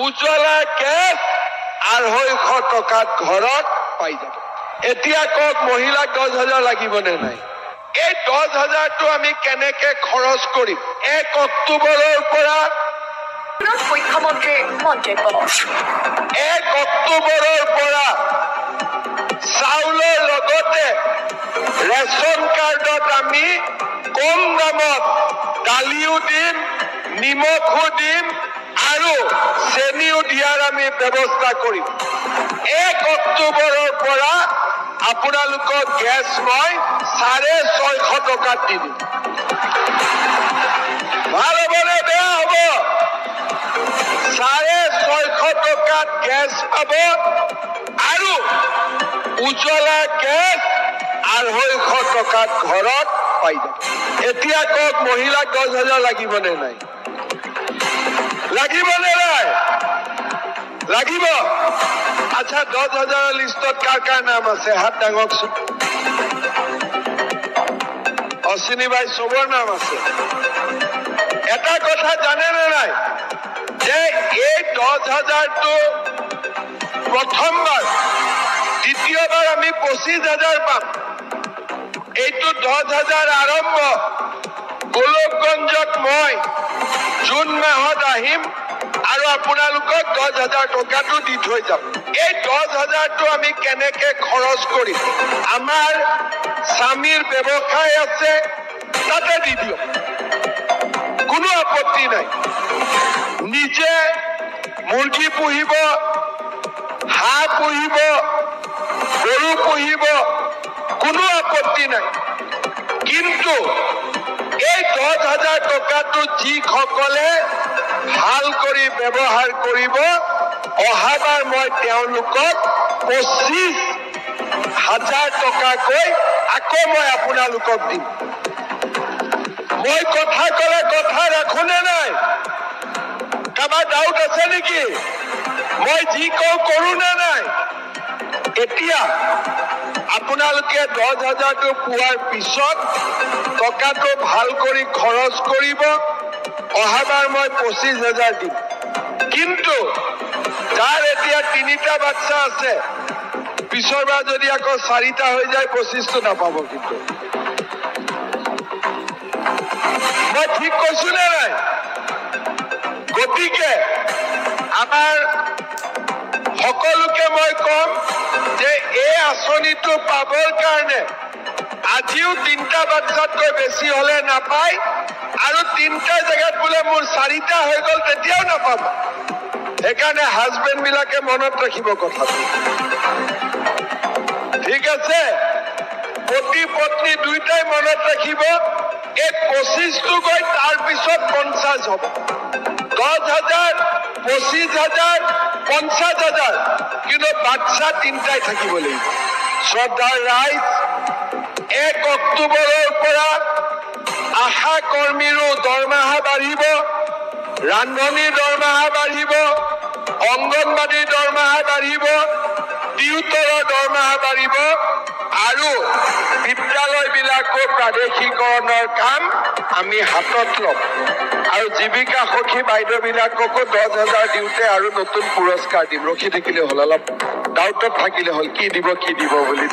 Ujjwala gas 250 টকাত ঘৰত পাই যাব। এতিয়া কক মহিলাক 10,000 লাগিবনে নাই? এই 10,000টো আমি কেনেকে খৰচ কৰিম? 1 অক্টোবৰৰ পৰা মুখ্যমন্ত্ৰীৰ মন্তব্য। 1 অক্টোবৰৰ পৰা চাউলৰ লগতে ৰেচন কাৰ্ডত আমি কম দামত দালিও দিম, নিমখো দিম আৰু চেনিও দিয়াৰ আমি ব্যৱস্থা কৰিম। 1 অক্টোবৰৰ পৰা আপোনালোকক গেছ মই 650 টকাত দি দিম। ভাল হ'বনে বেয়া হ'ব? 650 টকাত গেছ পাব আৰু উজ্জ্বলা গেছ 250 টকাত ঘৰত পাই যাব। এতিয়া কক মহিলাক 10,000 লাগিবনে নাই? লাগিবনে নাই? লাগিব। আচ্ছা, 10,000 লিষ্টত কাৰ কাৰ নাম আছে? হাত দাঙকচোন। অশ্বিনী বাই চবৰ নাম আছে। এটা কথা জানেনে নাই যে এই 10,000টো প্ৰথমবাৰ, দ্বিতীয়বাৰ আমি 25,000 পাম। এইটো 10,000 আৰম্ভ। গোলকগঞ্জত মই জুন মাহত আহিম আৰু আপোনালোকক 10,000 টকাটো দি থৈ যাম। এই 10,000টো আমি কেনেকে খৰচ কৰিম? আমাৰ স্বামীৰ ব্যৱসায় আছে, তাতে দি দিয়ক, কোনো আপত্তি নাই। নিজে মুৰ্গী পুহিব, হাঁহ পুহিব, গৰু পুহিব, কোনো আপত্তি নাই। কিন্তু এই 10,000 টকাটো যিসকলে ভাল কৰি ব্যৱহাৰ কৰিব, অহাবাৰ মই তেওঁলোকক 25,000 টকাকৈ আকৌ মই আপোনালোকক দিম। মই কথা ক'লে কথা ৰাখোনে নাই? কাৰোবাৰ ডাউট আছে নেকি? মই যি কওঁ কৰোনে নাই? এতিয়া আপোনালোকে 10,000টো পোৱাৰ পিছত টকাটো ভাল কৰি খৰচ কৰিব। অহাবাৰ মই 25,000 দিম। কিন্তু যাৰ এতিয়া 3টা বাচ্চা আছে, পিছৰবাৰ যদি আকৌ 4টা হৈ যায় 25টো নাপাব। কিন্তু মই ঠিক কৈছো নে নাই? গতিকে আমাৰ সকলোকে মই কম যে এই আঁচনিটো পাবৰ কাৰণে আজিও 3টা বাচ্চাতকৈ বেছি হলে নাপায়, আৰু 3টা জেগাত বোলে মোৰ 4টা হৈ গল তেতিয়াও নাপাব। সেইকাৰণে হাজবেণ্ড বিলাকে মনত ৰাখিব কথাটো, ঠিক আছে? পতি পত্নী দুইটাই মনত ৰাখিব। এই 25টো গৈ তাৰ পিছত 50 হ'ব। 10,000, 25,000, 50,000, কিন্তু বাচ্চা 3টাই থাকিব লাগিব। শ্ৰদ্ধাৰ ৰাইজ, 1 অক্টোবৰৰ পৰা আশা কৰ্মীৰো দৰমহা বাঢ়িব, ৰান্ধনীৰ দৰমহা বাঢ়িব, অংগনবাদীৰ দৰমহা বাঢ়িব, টিউটৰৰ দৰমহা বাঢ়িব, আৰু বিদ্যালয়বিলাকো প্ৰাদেশিকৰণৰ কাম আমি হাতত ল'ম। আৰু জীৱিকা সখী বাইদেউবিলাককো 10,000 দিওঁতে আৰু নতুন পুৰস্কাৰ দিম। ৰখি থাকিলে হ'ল, অলপ ডাউটত থাকিলে হ'ল কি দিব বুলি।